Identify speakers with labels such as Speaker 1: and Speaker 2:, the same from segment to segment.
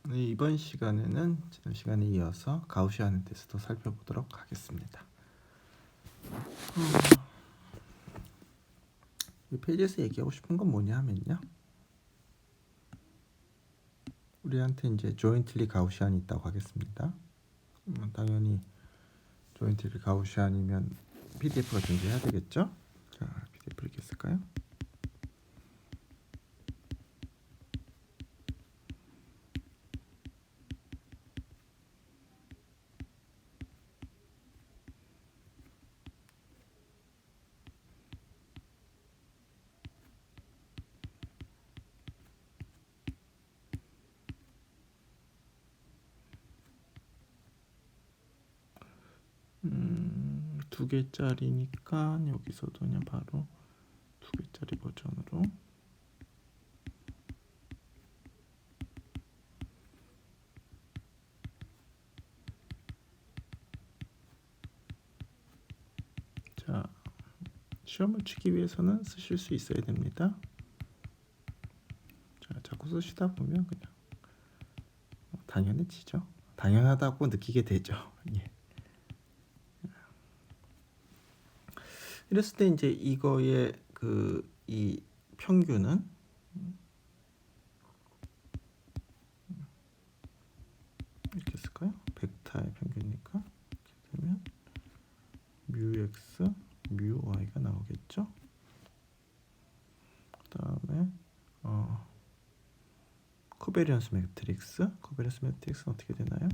Speaker 1: 네, 이번 시간에는 지난 시간에 이어서 가우시안에 대해서 더 살펴보도록 하겠습니다. 이 페이지에서 얘기하고 싶은 건 뭐냐 하면요, 우리한테 이제 조인틀리 가우시안이 있다고 하겠습니다. 당연히 조인틀리 가우시안이면 PDF가 존재해야 되겠죠? 자, PDF를 이렇게 쓸까요? 두 개짜리니까 여기서도 그냥 바로 두 개짜리 버전으로. 자, 시험을 치기 위해서는 쓰실 수 있어야 됩니다. 자, 자꾸 쓰시다 보면 그냥 당연해지죠. 당연하다고 느끼게 되죠. 예. 이랬을 때 이제 이거의 이 평균은 이렇게 쓸까요? 벡터의 평균이니까 이렇게 되면 뮤x, 뮤y가 나오겠죠. 그 다음에 코베리언스 매트릭스, 코베리언스 매트릭스는 어떻게 되나요?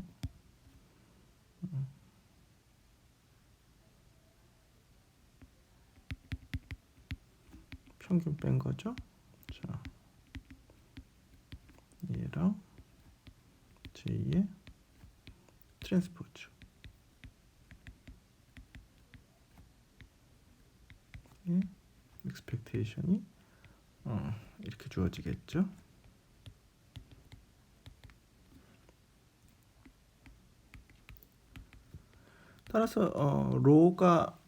Speaker 1: 평균 뺀 거죠. 자, 얘랑 J의 트랜스포즈, 예, expectation이 이렇게 주어지겠죠. 따라서 로가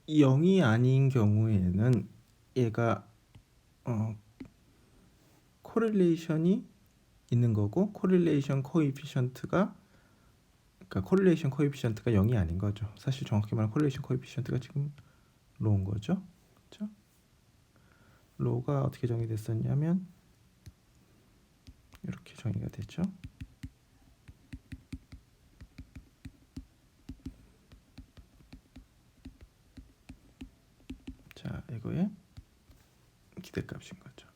Speaker 1: 0이 아닌 경우에는 얘가 코릴레이션이 있는 거고, 코릴레이션 코에피션트가, 그러니까 코릴레이션 코에피션트가 0이 아닌 거죠. 사실 정확히 말하면 코릴레이션 코에피션트가 지금 로인 거죠. 그렇죠? 로가 어떻게 정의됐었냐면 이렇게 정의가 되죠. 자, 이거의 기대값인 거죠.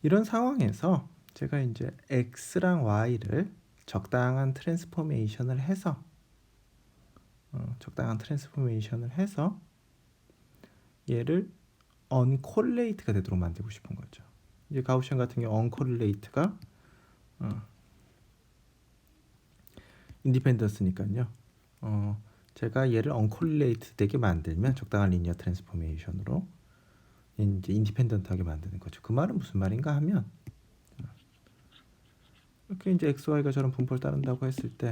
Speaker 1: 이런 상황에서 제가 이제 x랑 y를 적당한 트랜스포메이션을 해서 얘를 언콜레이트가 되도록 만들고 싶은 거죠. 이제 가우시안 같은 경우 언콜레이트가 인디펜던스니까요. 제가 얘를 언콜레이트 되게 만들면 적당한 리니어 트랜스포메이션으로 이제 인디펜던트하게 만드는 거죠. 그 말은 무슨 말인가 하면, 이렇게 이제 x, y가 저런 분포를 따른다고 했을 때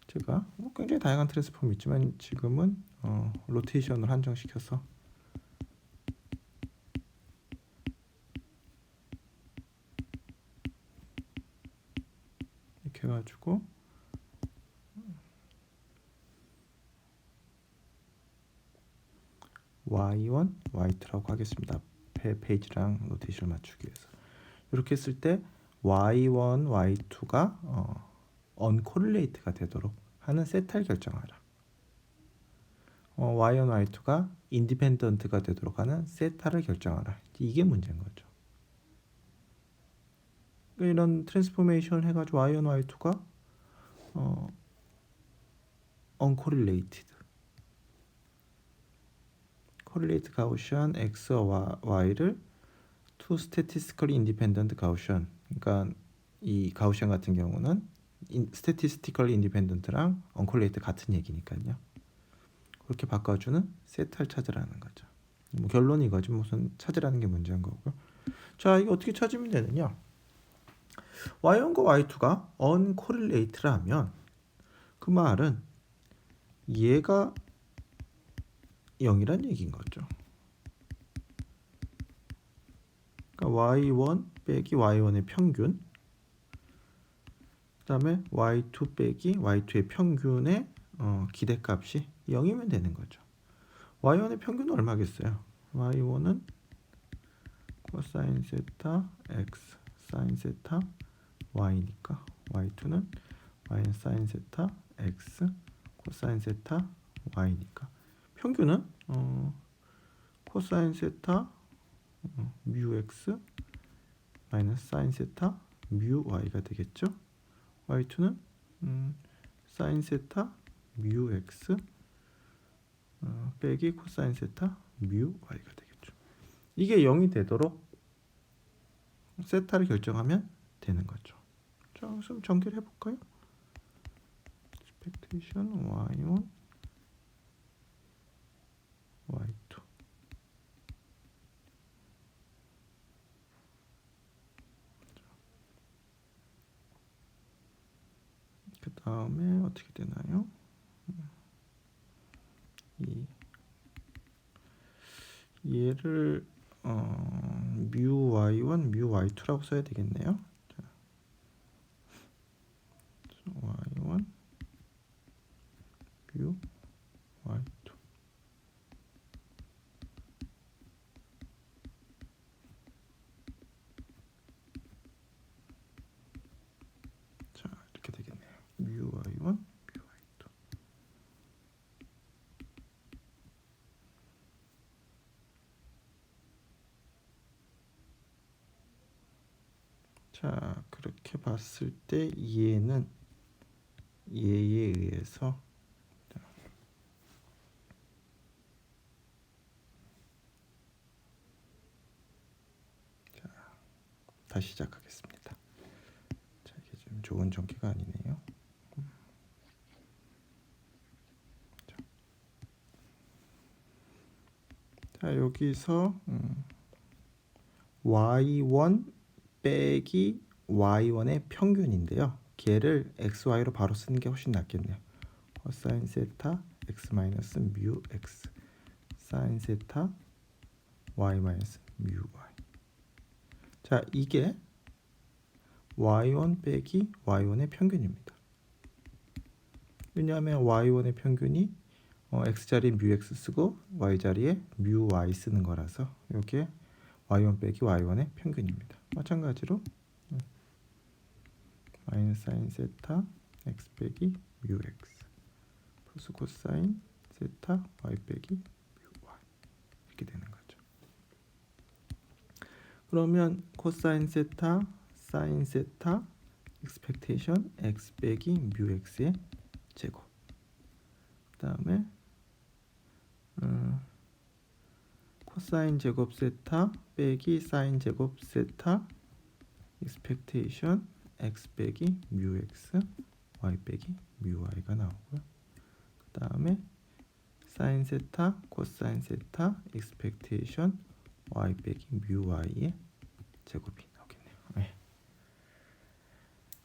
Speaker 1: 제가 굉장히 다양한 트랜스폼이 있지만 지금은 로테이션을 한정시켜서 이렇게 해가지고 y1, y2라고 하겠습니다. 앞에 페이지랑 로테이션을 맞추기 위해서. 이렇게 했을 때 y1, y2가 언코릴레이트가 되도록 하는 세타를 결정하라. y1, y2가 인디펜던트가 되도록 하는 세타를 결정하라. 이게 문제인 거죠. 이런 트랜스포메이션을 해가지고 y1, y2가 uncorrelated, correlate Gaussian x와 y를 to statistically independent Gaussian, 그러니까 이 가우시안 같은 경우는 statistically independent랑 uncorrelated 같은 얘기니까요. 그렇게 바꿔주는 세타를 찾으라는 거죠. 뭐 결론이 이거지, 무슨 찾으라는 게 문제인 거고요. 자, 이거 어떻게 찾으면 되느냐? y1과 y2가 uncorrelated라면 그 말은 얘가 0이란 얘기인 거죠. y1 빼기 y1의 평균, 그 다음에 y2 빼기 y2의 평균의 기대값이 0이면 되는 거죠. y1의 평균은 얼마겠어요? y1은 코사인 세타 x 사인 세타 y니까 y2는 y 사인 세타 x 코사인 세타 y니까 평균은 코사인 세타 뮤 x 마이너스 사인 세타 뮤 y가 되겠죠. y2는 사인 세타 뮤 x 빼기 코사인 세타 뮤 y가 되겠죠. 이게 0이 되도록 세타를 결정하면 되는 거죠. 자, 그럼 전개를 해볼까요? expectation y1 y2 그 다음에 어떻게 되나요? 얘를 뮤 y1 뮤 y2라고 써야 되겠네요. 자, y1 뮤 y2 자, 이렇게 되겠네요. 뮤 y1 뮤 y2 자, 그렇게 봤을 때 얘는 얘에 의해서 다시 시작하겠습니다. 자, 이게 좀 좋은 전개가 아니네요. 자, 여기서 y1 빼기 y1의 평균인데요. 걔를 xy로 바로 쓰는 게 훨씬 낫겠네요. 코사인 세타 x 마이너스 뮤 x 사인 세타 y 마이너스 뮤 y. 자, 이게 y1 빼기 y1의 평균입니다. 왜냐하면 y1의 평균이 x자리에 뮤 x 쓰고 y자리에 뮤 y 쓰는 거라서 이게 y1 빼기 y1의 평균입니다. 마찬가지로 마이너스 사인 세타 x 빼기 뮤 x 플러스 코사인 세타 y 빼기 뮤 y 이렇게 되는 거죠. 그러면 코사인 세타 사인 세타 expectation x 빼기 뮤 x의 제곱, 그 다음에 코사인 제곱 세타 빼기 사인 제곱 세타 expectation x 빼기 뮤 x y 빼기 뮤 y가 나오고요. 그 다음에 사인 세타 코사인 세타 expectation y 빼기 뮤 y의 제곱이 나오겠네요. 네.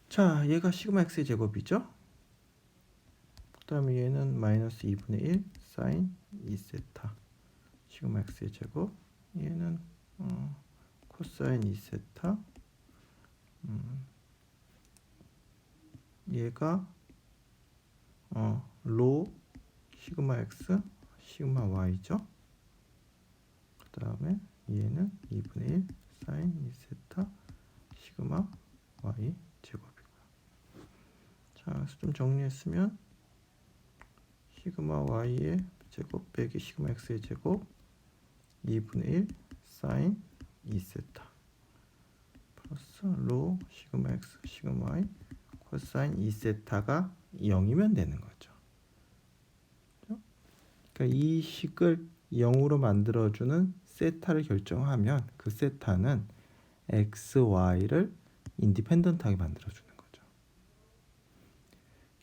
Speaker 1: 자, 얘가 시그마 x의 제곱이죠. 그 다음에 얘는 마이너스 2분의 1 사인 2세타 시그마 x의 제곱, 얘는 코사인 2세타, 얘가 로 시그마 x 시그마 y죠. 그 다음에 얘는 2분의 1 사인 2세타 시그마 y 제곱이고요. 자, 그래서 좀 정리했으면 시그마 y의 제곱 빼기 시그마 x의 제곱 2분의 1 사인 2세타 플러스 로 시그마 x 시그마 y 코사인 2세타가 0이면 되는 거죠. 그러니까 이 식을 0으로 만들어주는 세타를 결정하면 그 세타는 x, y를 인디펜던트하게 만들어주는 거죠.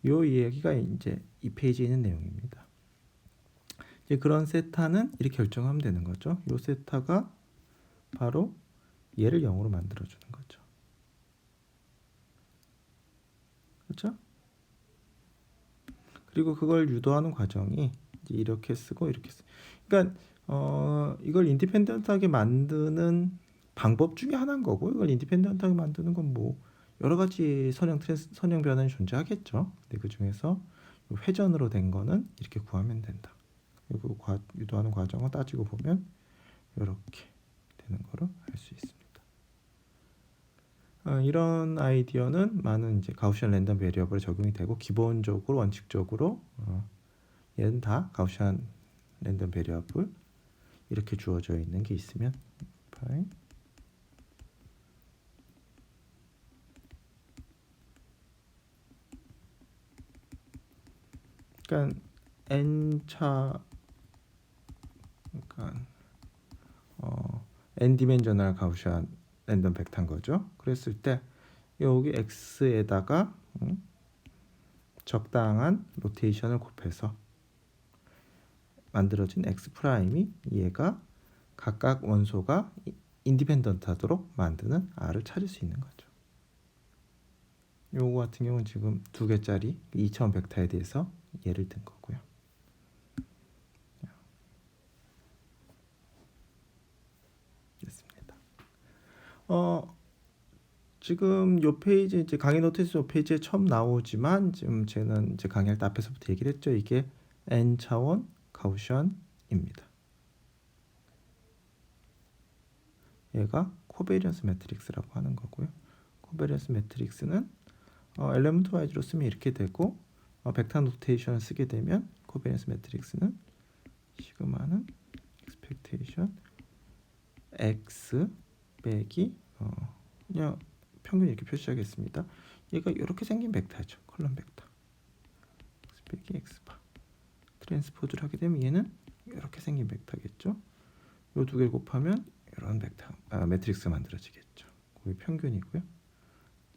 Speaker 1: 요 이야기가 이제 이 페이지에 있는 내용입니다. 이제 그런 세타는 이렇게 결정하면 되는 거죠. 요 세타가 바로 얘를 0으로 만들어주는 거죠. 그렇죠? 그리고 그걸 유도하는 과정이 이제 이렇게 쓰고 이렇게 쓰. 그러니까 이걸 인디펜던트하게 만드는 방법 중에 하나인 거고 이걸 인디펜던트하게 만드는 건 뭐 여러 가지 선형 변환이 존재하겠죠. 근데 그 중에서 회전으로 된 거는 이렇게 구하면 된다. 그리고 유도하는 과정을 따지고 보면 이렇게 되는 거를 알 수 있습니다. 이런 아이디어는 많은 이제 가우시안 랜덤 베리어블에 적용이 되고 기본적으로 원칙적으로 얘는 다 가우시안 랜덤 베리어블 이렇게 주어져 있는 게 있으면 파인 그러니까 n차 그러니까 n 디멘저널 가우시안 랜덤 벡터인 거죠. 그랬을 때 여기 x에다가 적당한 로테이션을 곱해서 만들어진 x 프라임이 얘가 각각 원소가 인디펜던트하도록 만드는 r을 찾을 수 있는 거죠. 요거 같은 경우는 지금 2개짜리 2차원 벡터에 대해서 예를 든 거고요. 됐습니다. 지금 요 페이지 이제 강의 노트에서 요 페이지에 처음 나오지만 지금 저는 이제 강의할 때 앞에서부터 얘기를 했죠. 이게 n 차원 가우시안입니다. 얘가 코베리언스 매트릭스라고 하는 거고요. 코베리언스 매트릭스는 엘레먼트 와이즈로 쓰면 이렇게 되고 벡터 노테이션을 쓰게 되면 코베리언스 매트릭스는 시그마는 expectation x 빼기 그냥 평균 이렇게 표시하겠습니다. 얘가 이렇게 생긴 벡터죠. 컬럼 벡터 x 빼기 x바 트랜스포즈를 하게 되면 얘는 이렇게 생긴 벡터겠죠. 요 두 개를 곱하면 이런 벡터 매트릭스가 만들어지겠죠. 그게 평균이고요.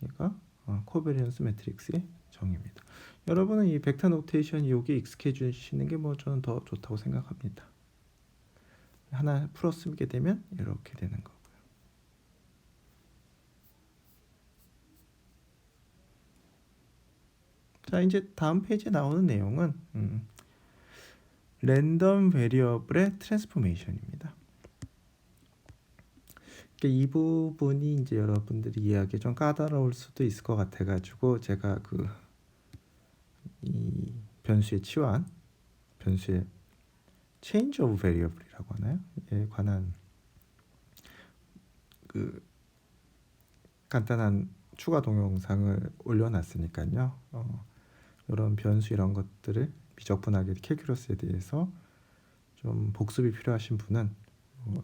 Speaker 1: 얘가 코베리언스 매트릭스의 정의입니다. 여러분은 이 벡터 노테이션 여기에 익숙해 주시는 게 뭐 저는 더 좋다고 생각합니다. 하나 풀어 쓰게 되면 이렇게 되는 거고요. 자, 이제 다음 페이지에 나오는 내용은 랜덤 베리어블의 트랜스포메이션입니다. 이 부분이 이제 여러분들이 이해하기 좀 까다로울 수도 있을 것 같아가지고 제가 이 변수의 치환, 변수의 change of variable이라고 하나요? 에 관한 간단한 추가 동영상을 올려놨으니까요. 이런 변수 이런 것들을 미적분하게 캘큘러스에 대해서 좀 복습이 필요하신 분은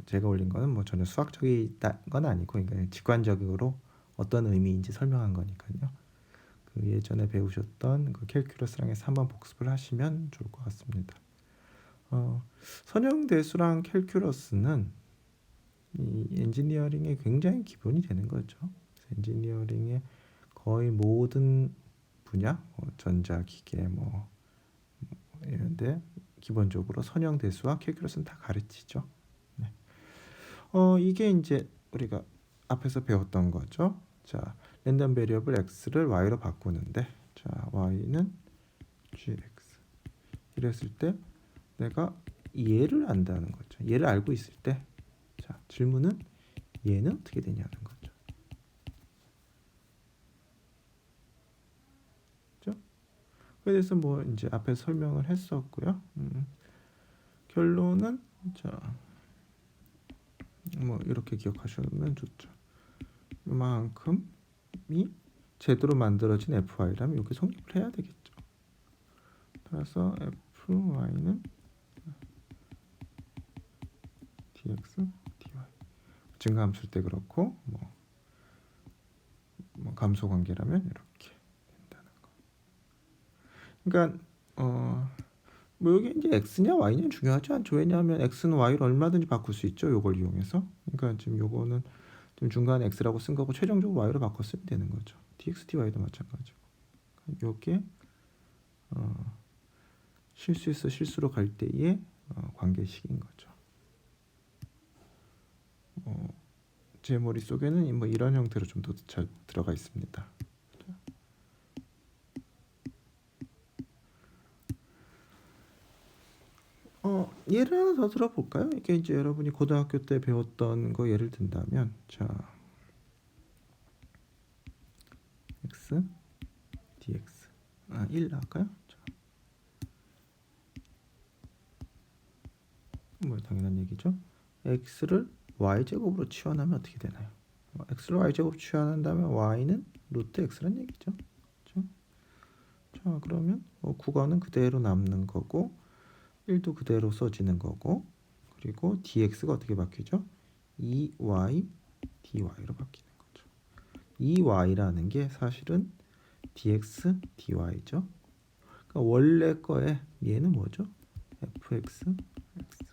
Speaker 1: 제가 올린 거는 뭐 전혀 수학적인 건 아니고 그러니까 직관적으로 어떤 의미인지 설명한 거니까요. 그 예전에 배우셨던 그 캘큘러스랑 해서 한번 복습을 하시면 좋을 것 같습니다. 선형대수랑 캘큘러스는 이 엔지니어링의 굉장히 기본이 되는 거죠. 엔지니어링의 거의 모든 분야, 전자기계 뭐 이런데 기본적으로 선형대수와 캘큘러스는 다 가르치죠. 네. 이게 이제 우리가 앞에서 배웠던 거죠. 자, 랜덤 베리어블 x를 y로 바꾸는데, 자, y는 gx. 이랬을 때 내가 얘를 안다는 거죠. 얘를 알고 있을 때, 자, 질문은 얘는 어떻게 되냐는 거죠. 그렇죠? 그래서 뭐 이제 앞에 설명을 했었고요. 결론은 자, 뭐 이렇게 기억하시면 좋죠. 이만큼이 제대로 만들어진 fy라면 이렇게 성립을 해야 되겠죠. 따라서 fy는 dx, dy 증가함수일 때 그렇고 뭐 감소 관계라면 이렇게 된다는 거. 그러니까 뭐 여기 이제 x냐 y냐 중요하지 않죠. 왜냐하면 x는 y로 얼마든지 바꿀 수 있죠. 요걸 이용해서. 그러니까 지금 요거는 좀 중간에 x라고 쓴 거고 최종적으로 y로 바꿨으면 되는 거죠. dx, dy도 마찬가지고. 요게 실수에서 실수로 갈 때의 관계식인 거죠. 제 머릿속에는 뭐 이런 형태로 좀 더 잘 들어가 있습니다. 예를 하나 더 들어볼까요? 이게 이제 여러분이 고등학교 때 배웠던 거 예를 든다면, 자, x dx 1 나올까요? 자, 뭐 당연한 얘기죠. x를 y제곱으로 치환하면 어떻게 되나요? x를 y제곱 치환한다면 y는 루트 x란 얘기죠. 그렇죠? 자, 그러면 9가는 그대로 남는 거고 1도 그대로 써지는 거고, 그리고 dx가 어떻게 바뀌죠? 2y dy로 바뀌는 거죠. 2y라는 게 사실은 dx dy죠. 그러니까 원래 거에 얘는 뭐죠? fx x.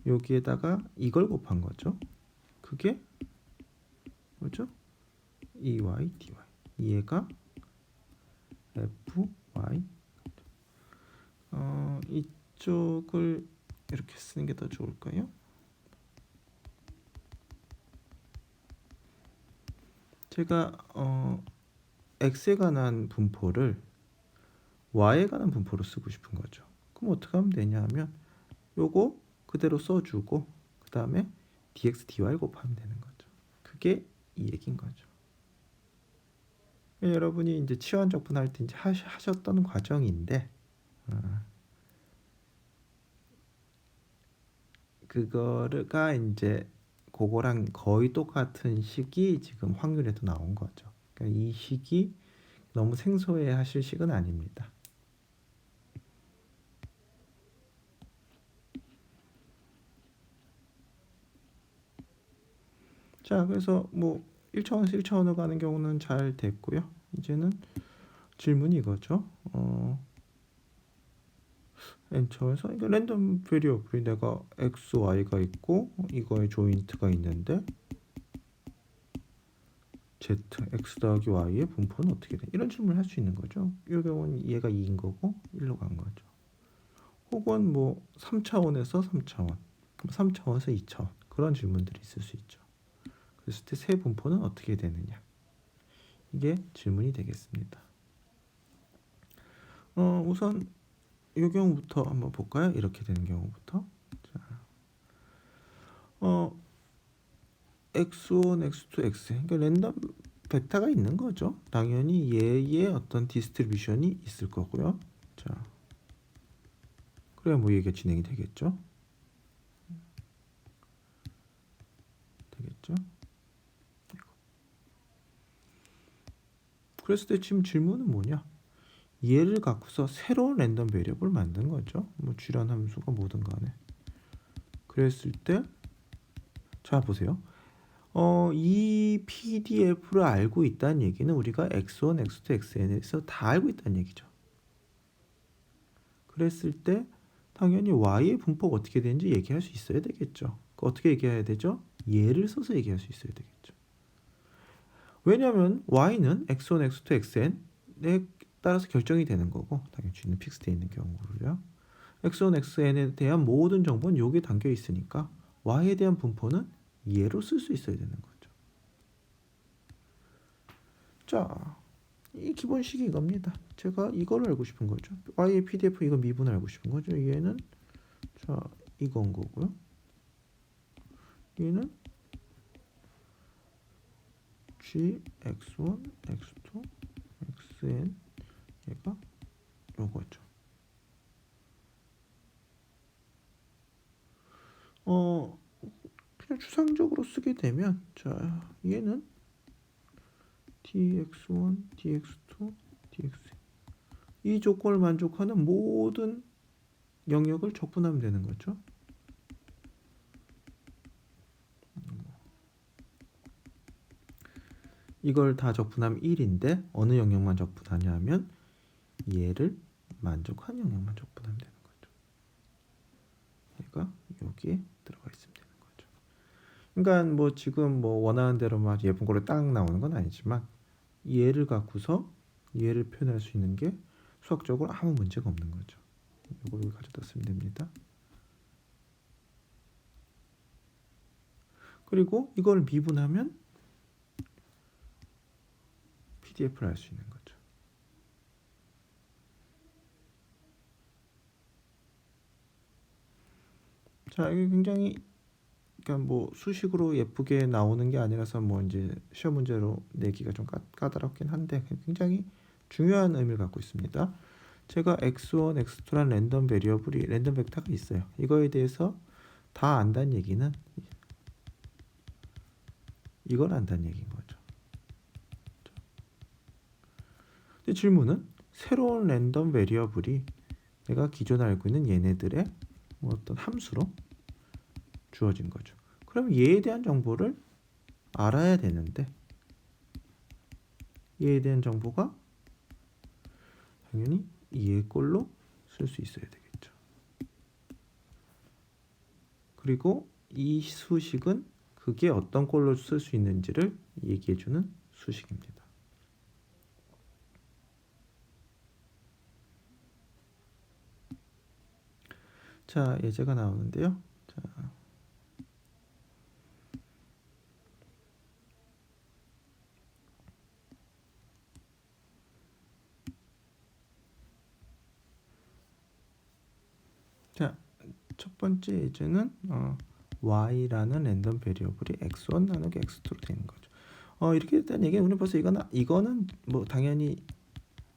Speaker 1: 여기에다가 이걸 곱한 거죠. 그게 뭐죠? 2y dy. 얘가 fy. 이쪽을 이렇게 쓰는 게 더 좋을까요? 제가 x에 관한 분포를 y에 관한 분포로 쓰고 싶은 거죠. 그럼 어떻게 하면 되냐 하면 요거 그대로 써주고 그 다음에 dx dy 곱하면 되는 거죠. 그게 이 얘기인 거죠. 여러분이 이제 치환 적분할 때 이제 하셨던 과정인데 그거가 이제 그거랑 거의 똑같은 식이 지금 확률에도 나온 거죠. 그러니까 이 식이 너무 생소해 하실 식은 아닙니다. 자, 그래서 뭐 1차원에서 1차원으로 가는 경우는 잘 됐고요. 이제는 질문이 이거죠. n차원에서 그러니까 랜덤 베리어블이 내가 x, y가 있고 이거에 조인트가 있는데 z, x 더하기 y의 분포는 어떻게 돼? 이런 질문을 할 수 있는 거죠. 이 경우는 얘가 2인 거고 1로 간 거죠. 혹은 뭐 3차원에서 3차원, 3차원에서 2차원 그런 질문들이 있을 수 있죠. 그랬을 때 세 분포는 어떻게 되느냐? 이게 질문이 되겠습니다. 우선 이 경우부터 한번 볼까요? 이렇게 되는 경우부터. 자, x1, x2, x. 그러니까 랜덤 벡터가 있는 거죠. 당연히 얘의 어떤 디스트리뷰션이 있을 거고요. 자, 그래야 뭐 얘가 진행이 되겠죠. 되겠죠. 그랬을 때 지금 질문은 뭐냐? 얘를 갖고서 새로운 랜덤 베리어블을 만든 거죠. 뭐 주란 함수가 뭐든 간에. 그랬을 때, 자 보세요. 이 PDF를 알고 있다는 얘기는 우리가 x1, x2, xn에서 다 알고 있다는 얘기죠. 그랬을 때 당연히 y의 분포가 어떻게 되는지 얘기할 수 있어야 되겠죠. 어떻게 얘기해야 되죠? 얘를 써서 얘기할 수 있어야 되겠죠. 왜냐하면 y는 x1, x2, xn에 따라서 결정이 되는 거고 당연히 g는 픽스되어 있는 경우로요. x1, xn에 대한 모든 정보는 여기에 담겨 있으니까 y에 대한 분포는 얘로 쓸 수 있어야 되는 거죠. 자, 이 기본식이 이겁니다. 제가 이걸 알고 싶은 거죠. y의 pdf 이거 미분 알고 싶은 거죠. 얘는 자 이건 거고요. 얘는 g x1, x2, xn 얘가 요거죠. 그냥 추상적으로 쓰게 되면 자 얘는 dx1, dx2, dx 이 조건을 만족하는 모든 영역을 적분하면 되는 거죠. 이걸 다 적분하면 1인데 어느 영역만 적분하냐 하면 얘를 만족한 영역만 적분하면 되는 거죠. 얘가 여기에 들어가 있으면 되는 거죠. 그러니까 뭐 지금 뭐 원하는 대로 막 예쁜 거로 딱 나오는 건 아니지만 얘를 갖고서 얘를 표현할 수 있는 게 수학적으로 아무 문제가 없는 거죠. 이걸 가져다 쓰면 됩니다. 그리고 이걸 미분하면 PDF를 알 수 있는 거죠. 자, 이게 굉장히 그러니까 뭐 수식으로 예쁘게 나오는 게 아니라서 뭐 이제 시험 문제로 내기가 좀 까다롭긴 한데 굉장히 중요한 의미를 갖고 있습니다. 제가 x1, x2란 랜덤 베리어블이 랜덤 벡터가 있어요. 이거에 대해서 다 안다는 얘기는 이걸 안다는 얘기인 거죠. 근데 질문은 새로운 랜덤 베리어블이 내가 기존에 알고 있는 얘네들의 뭐 어떤 함수로 주어진 거죠. 그럼 얘에 대한 정보를 알아야 되는데 얘에 대한 정보가 당연히 얘 걸로 쓸 수 있어야 되겠죠. 그리고 이 수식은 그게 어떤 꼴로 쓸 수 있는지를 얘기해주는 수식입니다. 자, 예제가 나오는데요. 자, 첫 번째 예제는 y라는 랜덤 베리어블이 x1 나누기 x2로 되는 거죠. 이렇게 됐다는 얘기는 우리 벌써 이거는 뭐 당연히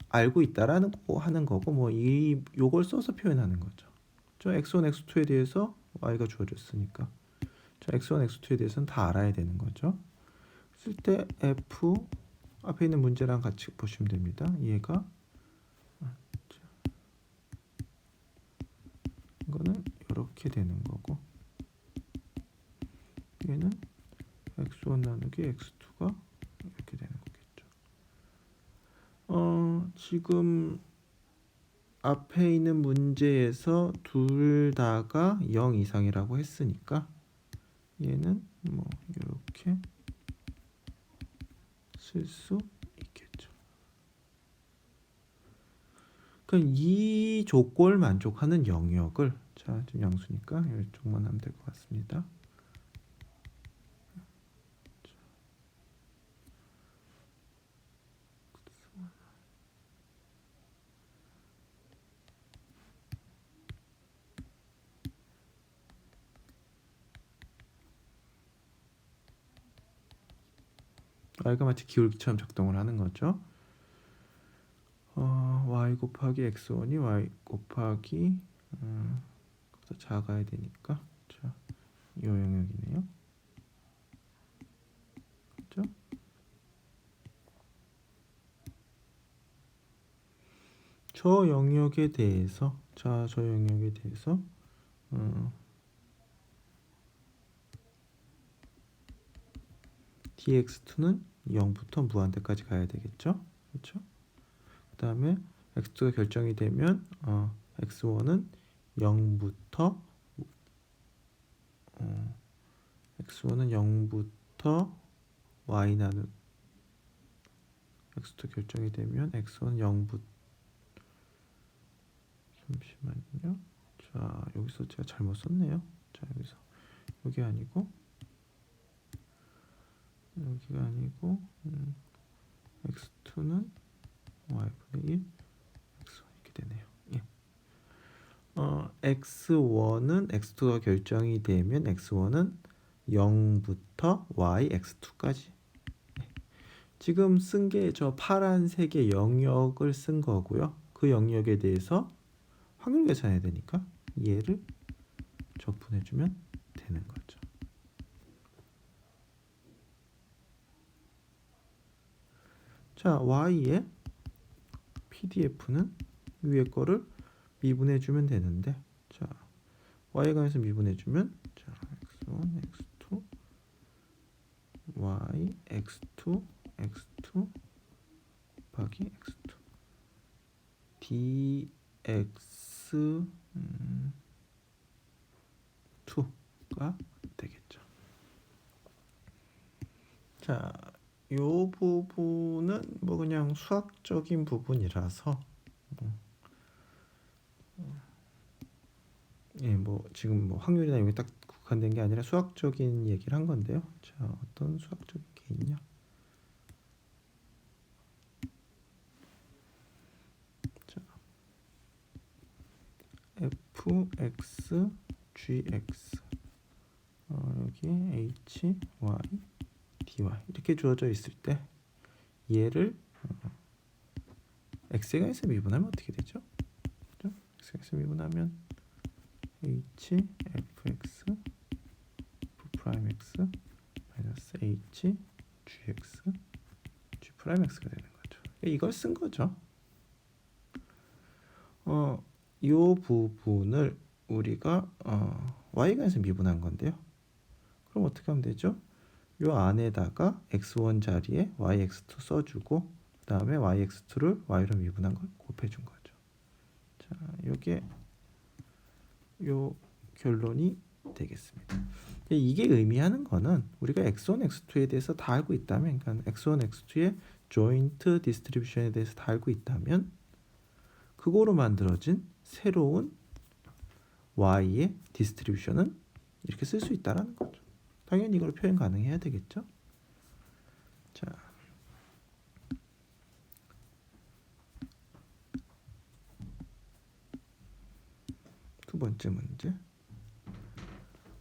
Speaker 1: 알고 있다라는 거 하는 거고 뭐 요걸 써서 표현하는 거죠. 저 x1, x2에 대해서 y가 주어졌으니까 자, x1, x2에 대해서는 다 알아야 되는 거죠. 쓸 때 f 앞에 있는 문제랑 같이 보시면 됩니다. 얘가 이거는 이렇게 되는 거고 얘는 x1 나누기 x2가 이렇게 되는 거겠죠. 지금 앞에 있는 문제에서 둘 다가 0 이상이라고 했으니까 얘는 뭐 이렇게 쓸 수 있겠죠. 그러니까 이 조건을 만족하는 영역을 자, 좀 양수니까 이쪽만 하면 될 것 같습니다. y가 마치 기울기처럼 작동을 하는 거죠. y 곱하기 x1이 y 곱하기 더 작아야 되니까 자, 이 영역이네요. 그렇죠? 저 영역에 대해서 dx2는 0부터 무한대까지 가야 되겠죠? 그렇죠? 그 다음에 x2가 결정이 되면 x1은 0부터 x1은 0부터 y 나누 x2 결정이 되면 x1은 0부터 잠시만요. 자, 여기서 제가 잘못 썼네요. 자, 여기서 여기가 아니고 x2는 y분의 1 x1 이렇게 되네요. 예. x1은 x2가 결정이 되면 x1은 0부터 y x2까지. 지금 쓴 게 저 파란색의 영역을 쓴 거고요. 그 영역에 대해서 확률 계산해야 되니까 얘를 적분해주면 되는 거죠. 자, y의 pdf는 위에 거를 미분해주면 되는데 자, y에 관해서 미분해주면 자, x1, x2, y, x2, x2 곱하기 x2 dx2가 되겠죠. 자, 요 부분은 뭐 그냥 수학적인 부분이라서 예, 뭐 지금 뭐 확률이나 여기 딱 국한된 게 아니라 수학적인 얘기를 한 건데요. 자, 어떤 수학적인 게 있냐? 자, fx gx 여기 hy, dy 이렇게 주어져 있을 때 얘를 x에서 미분하면 어떻게 되죠? 그죠? x에서 미분하면 h fx f'x 마이너스 h gx g 프라임 x가 되는 거죠. 이걸 쓴 거죠. 이 부분을 우리가 y간에서 미분한 건데요. 그럼 어떻게 하면 되죠? 요 안에다가 x1 자리에 yx2 써주고 그 다음에 yx2를 y로 미분한 걸 곱해준 거죠. 자, 요게 요 결론이 되겠습니다. 이게 의미하는 거는 우리가 x1, x2에 대해서 다 알고 있다면, 그러니까 x1, x2의 조인트 디스트리뷰션에 대해서 다 알고 있다면 그거로 만들어진 새로운 y의 디스트리뷰션은 이렇게 쓸 수 있다라는 거죠. 당연히 이걸 표현 가능해야 되겠죠. 자, 두 번째 문제.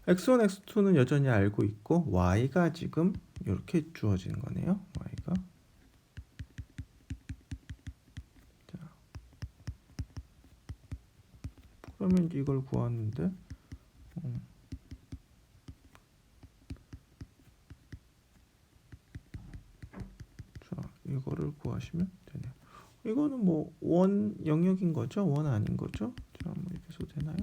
Speaker 1: x1, x2는 여전히 알고 있고 y가 지금 이렇게 주어지는 거네요. y가. 자, 그러면 이제 이걸 구하는데 자, 이거를 구하시면 되네요. 이거는 뭐 원 영역인 거죠? 원 아닌 거죠? 자, 뭐 이렇게 써도 되나요?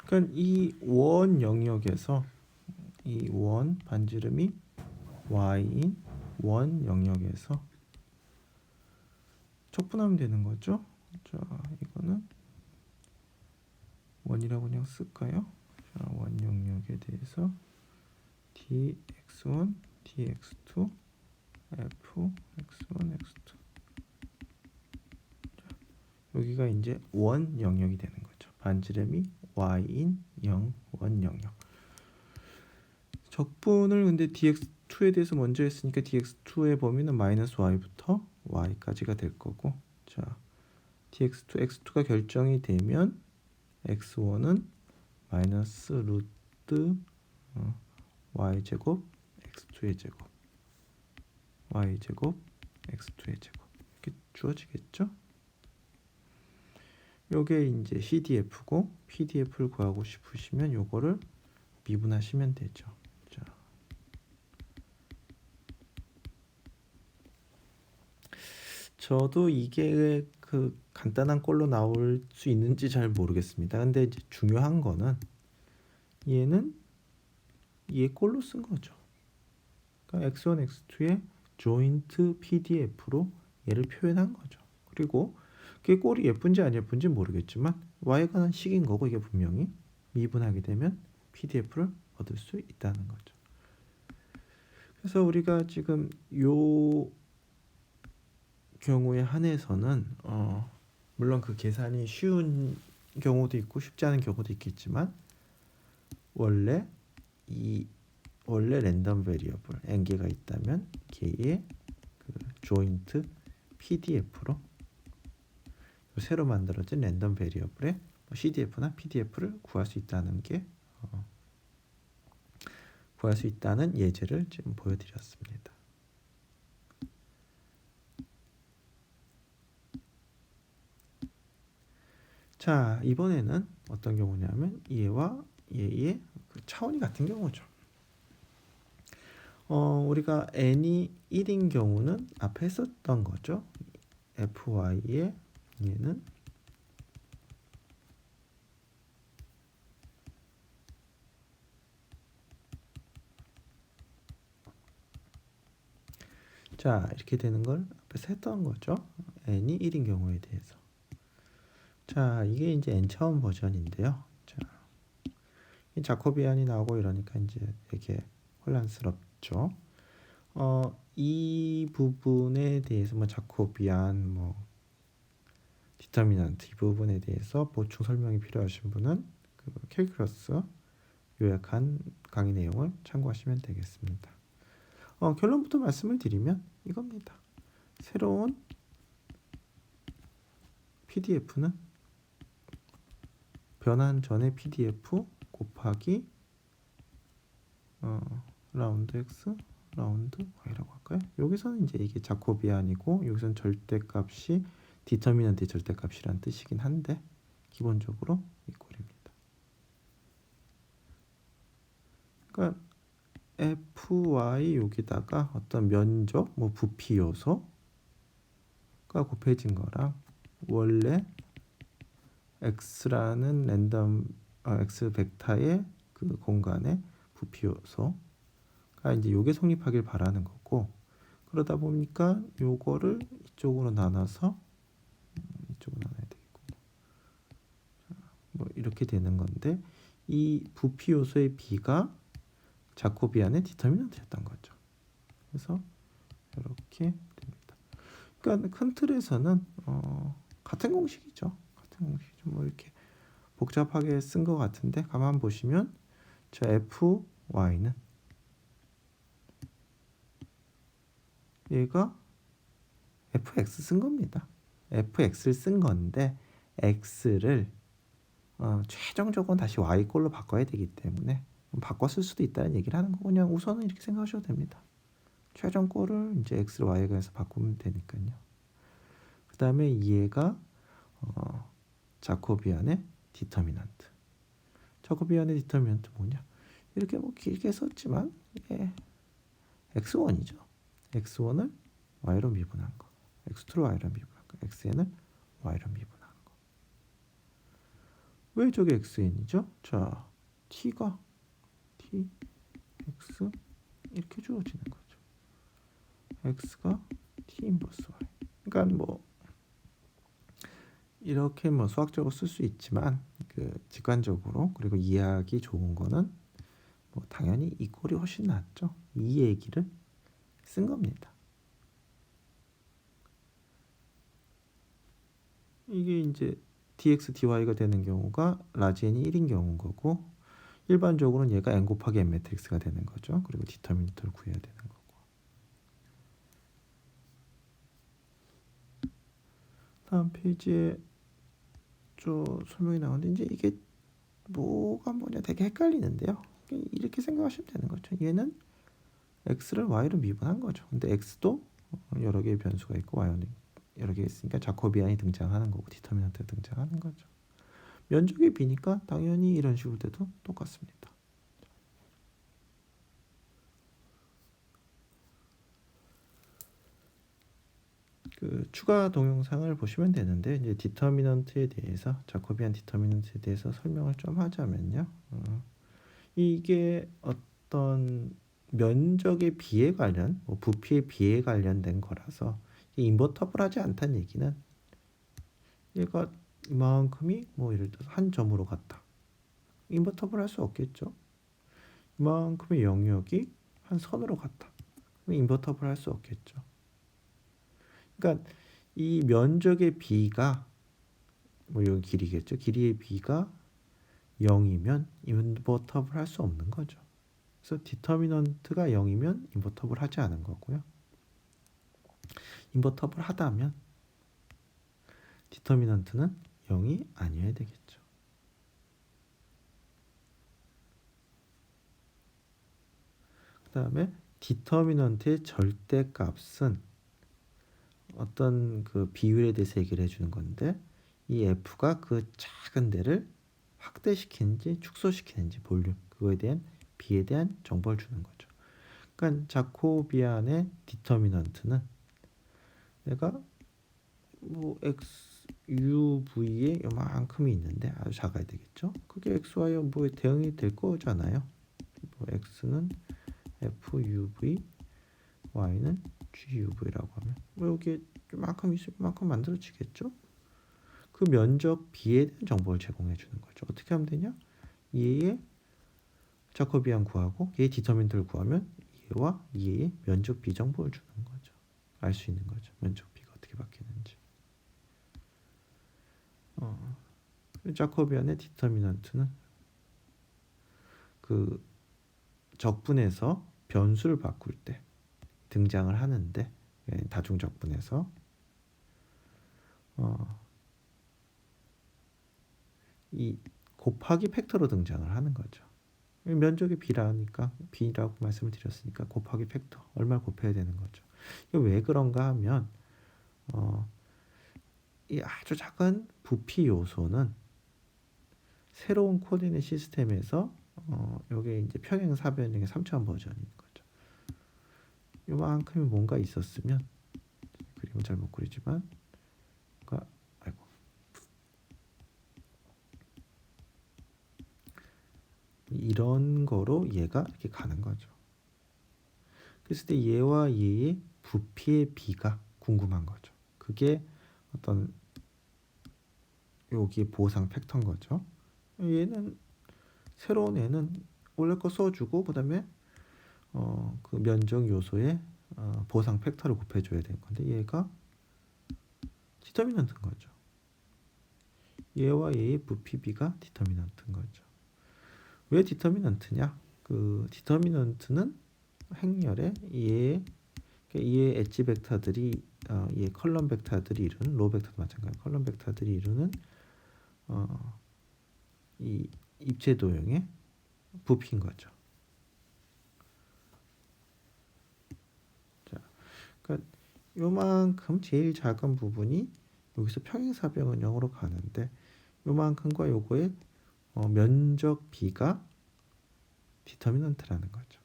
Speaker 1: 그러니까 이 원 영역에서 이 원 반지름이 y인 원 영역에서 척분하면 되는 거죠. 자, 이거는 원이라고 그냥 쓸까요? 자, 원 영역에 대해서 dx1, dx2, fx1, x2. 자, 여기가 이제 원 영역이 되는 거죠. 반지름이 y인 0, 원 영역. 적분을 근데 dx2에 대해서 먼저 했으니까 dx2의 범위는 마이너스 y부터 y까지가 될 거고, 자, dx2, x2가 결정이 되면 x1은 마이너스 루트 y제곱 x2의 제곱 y제곱 x2의 제곱 이렇게 주어지겠죠? 요게 이제 CDF고 PDF를 구하고 싶으시면 요거를 미분하시면 되죠. 자, 저도 이게 그 간단한 꼴로 나올 수 있는지 잘 모르겠습니다. 근데 이제 중요한 거는 얘는 얘 꼴로 쓴 거죠. 그러니까 x1, x2의 조인트 PDF로 얘를 표현한 거죠. 그리고 그게 꼴이 예쁜지 안 예쁜지 모르겠지만 y가 식인 거고 이게 분명히 미분하게 되면 PDF를 얻을 수 있다는 거죠. 그래서 우리가 지금 요 경우에 한해서는 물론 그 계산이 쉬운 경우도 있고 쉽지 않은 경우도 있겠지만 원래 랜덤 베리어블 n개가 있다면 걔의 그 조인트 PDF로 새로 만들어진 랜덤 베리어블의 CDF나 PDF를 구할 수 있다는 게 구할 수 있다는 예제를 지금 보여드렸습니다. 자, 이번에는 어떤 경우냐면 얘와 얘의 그 차원이 같은 경우죠. 우리가 n이 1인 경우는 앞에 썼던 거죠. fy의 얘는 자, 이렇게 되는 걸 앞에서 했던 거죠. n이 1인 경우에 대해서. 자, 이게 이제 n 차원 버전인데요. 자, 이 자코비안이 나오고 이러니까 이제 되게 혼란스럽죠. 이 부분에 대해서 뭐 자코비안, 뭐 디터미넌트 이 부분에 대해서 보충 설명이 필요하신 분은 그 캘큘러스 요약한 강의 내용을 참고하시면 되겠습니다. 결론부터 말씀을 드리면 이겁니다. 새로운 PDF는 변환 전에 PDF 곱하기 라운드 x 라운드 y라고 할까요? 여기서는 이제 이게 자코비안이고 여기서는 절대값이 디터미넌트의 절대값이란 뜻이긴 한데 기본적으로 이 꼴입니다. 그러니까 fy 여기다가 어떤 면적 뭐 부피 요소가 곱해진 거랑 원래 x라는 랜덤 x 벡터의 그 공간의 부피 요소가 이제 요게 성립하길 바라는 거고, 그러다 보니까 요거를 이쪽으로 나눠서 이쪽으로 나눠야 되겠군요. 뭐 이렇게 되는 건데 이 부피 요소의 b가 자코비안의 디터미넌트였던 거죠. 그래서 이렇게 됩니다. 그러니까 큰 틀에서는 같은 공식이죠. 같은 공식이죠. 뭐 이렇게 복잡하게 쓴 것 같은데 가만 보시면 저 fy는 얘가 fx 쓴 겁니다. fx를 쓴 건데 x를 최종적으로 다시 y꼴로 바꿔야 되기 때문에 바꿨을 수도 있다는 얘기를 하는 거. 그냥 우선은 이렇게 생각하셔도 됩니다. 최종꼴을 이제 x를 y가 해서 바꾸면 되니까요. 그 다음에 얘가 자코비안의 디터미넌트. 자코비안의 디터미넌트 뭐냐? 이렇게 뭐 길게 썼지만 이게 x1이죠. x1을 y로 미분한 거, x2를 y로 미분한 거, xn을 y로 미분한 거. 왜 저게 xn이죠? 자, t가 t, x 이렇게 주어지는 거죠. x가 t 인버스 y. 그러니까 뭐 이렇게 뭐 수학적으로 쓸 수 있지만 그 직관적으로 그리고 이해하기 좋은 거는 뭐 당연히 이 꼴이 훨씬 낫죠. 이 얘기를 쓴 겁니다. 이게 이제 dx dy가 되는 경우가 라지 n이 1인 경우인 거고, 일반적으로는 얘가 n 곱하기 n 매트릭스가 되는 거죠. 그리고 디터미넌트를 구해야 되는 거고. 다음 페이지에 저 설명이 나오는데 이제 이게 뭐가 뭐냐 되게 헷갈리는데요. 이렇게 생각하시면 되는 거죠. 얘는 x를 y로 미분한 거죠. 근데 x도 여러 개의 변수가 있고 y는 여러 개 있으니까 자코비안이 등장하는 거고 디터미넌트가 등장하는 거죠. 면적의 b니까 당연히 이런 식으로 돼도 똑같습니다. 그 추가 동영상을 보시면 되는데 이제 디터미넌트에 대해서 자코비안 디터미넌트에 대해서 설명을 좀 하자면요. 이게 어떤 면적의 비에 관련, 뭐 부피의 비에 관련된 거라서 인버터블하지 않다는 얘기는 얘가 이만큼이 뭐 예를 들어서 한 점으로 갔다. 인버터블 할 수 없겠죠. 이만큼의 영역이 한 선으로 갔다. 인버터블 할 수 없겠죠. 그러니까 이 면적의 비가 뭐 여기 길이겠죠. 길이의 비가 0이면 인버터블 할 수 없는 거죠. 그래서 디터미넌트가 0이면 인버터블 하지 않은 거고요. 인버터블 하다면 디터미넌트는 0이 아니어야 되겠죠. 그 다음에 디터미넌트의 절대값은 어떤 그 비율에 대해서 얘기를 해주는 건데 이 f가 그 작은 데를 확대시키는지 축소시키는지 볼륨 그거에 대한 b에 대한 정보를 주는 거죠. 그러니까 자코비안의 디터미넌트는 내가 뭐 x uv에 요만큼이 있는데 아주 작아야 되겠죠. 그게 xy 뭐 대응이 될 거잖아요. 뭐 x는 fuv, y는 guv라고 하면 뭐 여기에 이만큼 있으면 이만큼 만들어지겠죠. 그 면적 b에 대한 정보를 제공해 주는 거죠. 어떻게 하면 되냐? 얘의 자코비안 구하고 얘의 디터미넌트를 구하면 얘와 얘의 면적 b 정보를 주는 거죠. 알 수 있는 거죠. 면적 b가 어떻게 바뀌는지. 자코비안의 디터미넌트는 그 적분에서 변수를 바꿀 때 등장을 하는데 다중적분에서 이 곱하기 팩터로 등장을 하는 거죠. 면적이 b라니까 b라고 말씀을 드렸으니까 곱하기 팩터 얼마를 곱해야 되는 거죠. 이게 왜 그런가 하면 이 아주 작은 부피 요소는 새로운 코디네이트 시스템에서 여기 이제 평행 사변형의 3차원 버전인 거죠. 요만큼이 뭔가 있었으면 그림은 잘 못 그리지만 아이고 이런 거로 얘가 이렇게 가는 거죠. 그랬을 때 얘와 얘의 부피의 비가 궁금한 거죠. 그게 어떤 여기 보상 팩터인 거죠. 얘는 새로운 애는 원래 거 써주고 그다음에 그 면적 요소에 보상 팩터를 곱해줘야 되는 건데 얘가 디터미넌트인 거죠. 얘와 얘의 부피 비가 디터미넌트인 거죠. 왜 디터미넌트냐? 그 디터미넌트는 행렬에 얘의 엣지 벡터들이 얘 컬럼 벡터들이 이루는 로 벡터도 마찬가지 컬럼 벡터들이 이루는 이 입체 도형의 부피인 거죠. 자, 그러니까 요만큼 제일 작은 부분이 여기서 평행사변은 0으로 가는데 요만큼과 요거의 면적 비가 디터미넌트라는 거죠.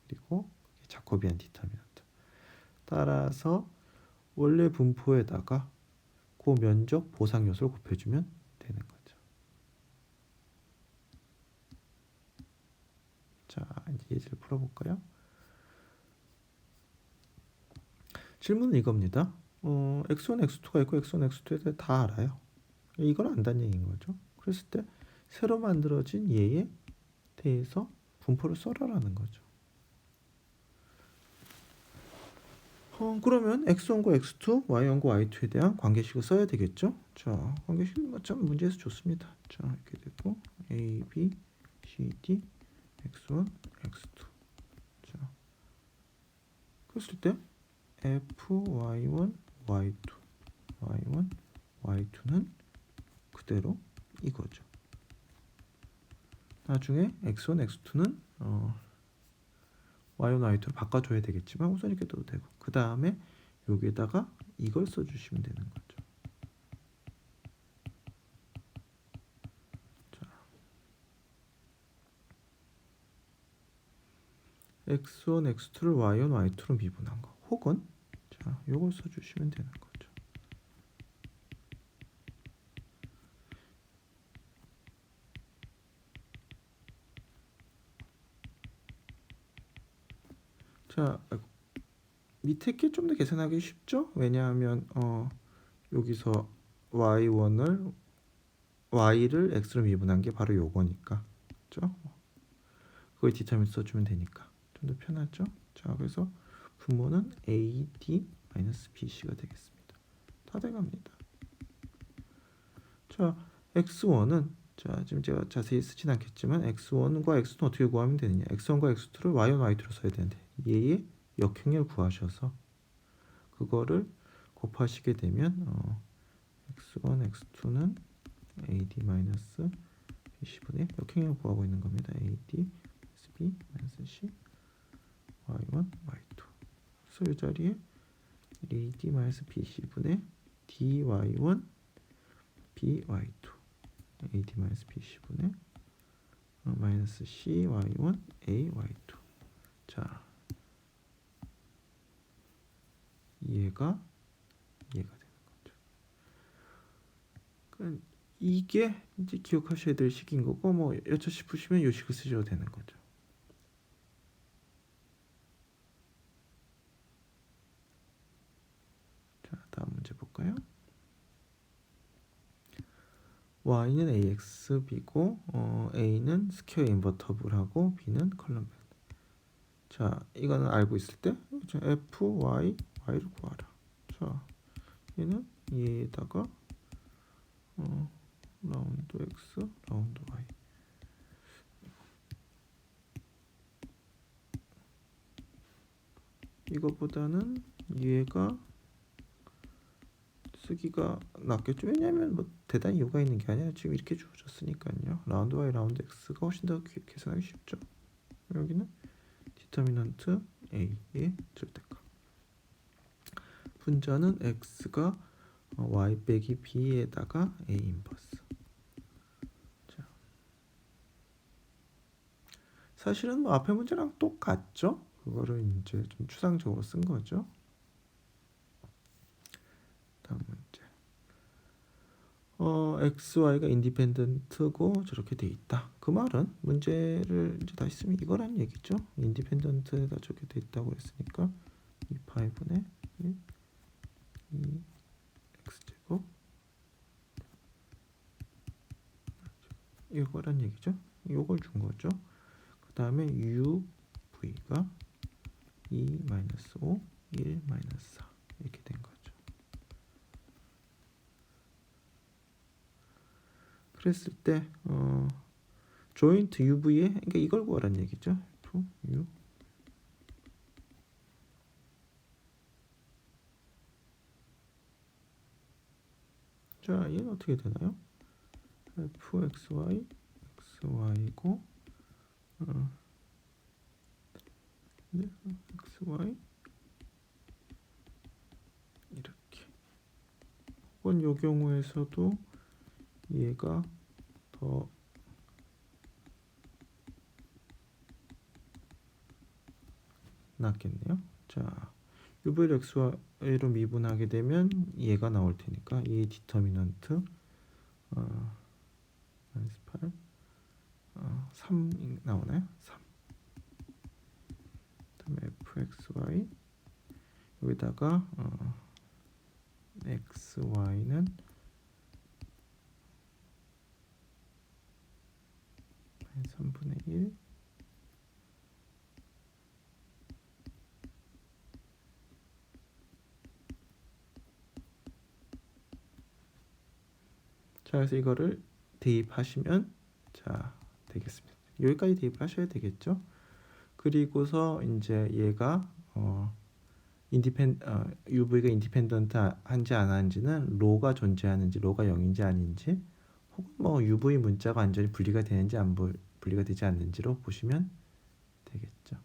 Speaker 1: 그리고 자코비안 디터미넌트. 따라서 원래 분포에다가 그 면적 보상 요소를 곱해주면 되는 거죠. 자, 이제 예제를 풀어볼까요? 질문은 이겁니다. x1, x2가 있고 x1, x2에 대해 다 알아요. 이걸 안다는 얘기인 거죠. 그랬을 때 새로 만들어진 얘에 대해서 분포를 써라라는 거죠. 그러면 x1과 x2, y1과 y2에 대한 관계식을 써야 되겠죠. 자, 관계식은 참 문제에서 좋습니다. 자, 이렇게 되고 a, b, c, d, x1, x2. 자, 그랬을 때 f, y1, y2, y1, y2는 그대로 이거죠. 나중에 x1, x2는 y1, y2로 바꿔줘야 되겠지만 우선 이렇게 둬도 되고 그 다음에 여기에다가 이걸 써주시면 되는 거죠. 자, x1, x2를 y1, y2로 미분한 거 혹은 자, 요걸 써주시면 되는 거죠. 자, 밑에 게 좀 더 계산하기 쉽죠? 왜냐하면 여기서 y1을 y를 x로 미분한 게 바로 요거니까, 그렇죠? 그걸 디터미넌트 써주면 되니까 좀 더 편하죠? 자, 그래서 분모는 AD-BC가 되겠습니다. 다 돼갑니다. 자, x1은 자, 지금 제가 자세히 쓰진 않겠지만 x1과 x2는 어떻게 구하면 되느냐? x1과 x2를 y1, y2로 써야 되는데 얘의 역행렬 구하셔서 그거를 곱하시게 되면 x1, x2는 AD-BC분의 역행렬 구하고 있는 겁니다. AD-B-C y1, y2. 그래서 이 자리에 AD-BC분의 dy1 by2 AD-BC분의 마이너스 CY1 AY2. 자, 얘가 되는 거죠. 그러니까 이게 이제 기억하셔야 될 식인 거고 뭐 여쭤 싶으시면 요 식을 쓰셔도 되는 거죠. 자, 다음 문제 볼까요? y는 ax, b고 a는 스퀘어 인버터블하고 b는 컬럼 벡터. 자, 이거는 알고 있을 때 f, y, y를 구하라. 자, 얘는 얘에다가 라운드 x, 라운드 y. 이거보다는 얘가 쓰기가 낫겠죠. 왜냐하면 뭐 대단히 이유가 있는 게 아니라 지금 이렇게 주어졌으니까요. 라운드 y 라운드 x가 훨씬 더 계산하기 쉽죠. 여기는 디터미넌트 a의 절대값. 분자는 x가 y 빼기 b에다가 a 인버스. 자, 사실은 뭐 앞에 문제랑 똑같죠. 그거를 이제 좀 추상적으로 쓴 거죠. 다음 문제. x, y가 인디펜던트고 저렇게 돼 있다. 그 말은 문제를 이제 다시 쓰면 이거란 얘기죠. 인디펜던트에다 저렇게 돼 있다고 했으니까 2파이분의 1, 2 x제곱 이거란 얘기죠. 이걸 준 거죠. 그 다음에 uv가 2-5, 1-4 이렇게 된 거죠. 그랬을 때 조인트 UV에 그러니까 이걸 구하란 얘기죠. F, U 자, 얘는 어떻게 되나요? fxy, xy고 네, xy 이렇게. 혹은 이 경우에서도 얘가 더 낫겠네요. 자, UV를 xy로 미분하게 되면 얘가 나올 테니까 이 디터미넌트 8 3 나오나요? 3. 그다음에 fxy 여기다가 xy는 3분의 1 자, 그래서 이거를 대입하시면 자 되겠습니다. 여기까지 대입하셔야 되겠죠. 그리고서 이제 얘가 UV가 인디펜던트한지 안 한지는 로가 존재하는지 로가 0인지 아닌지 혹은 뭐 UV 문자가 완전히 분리가 되는지 안 분리가 되지 않는지로 보시면 되겠죠.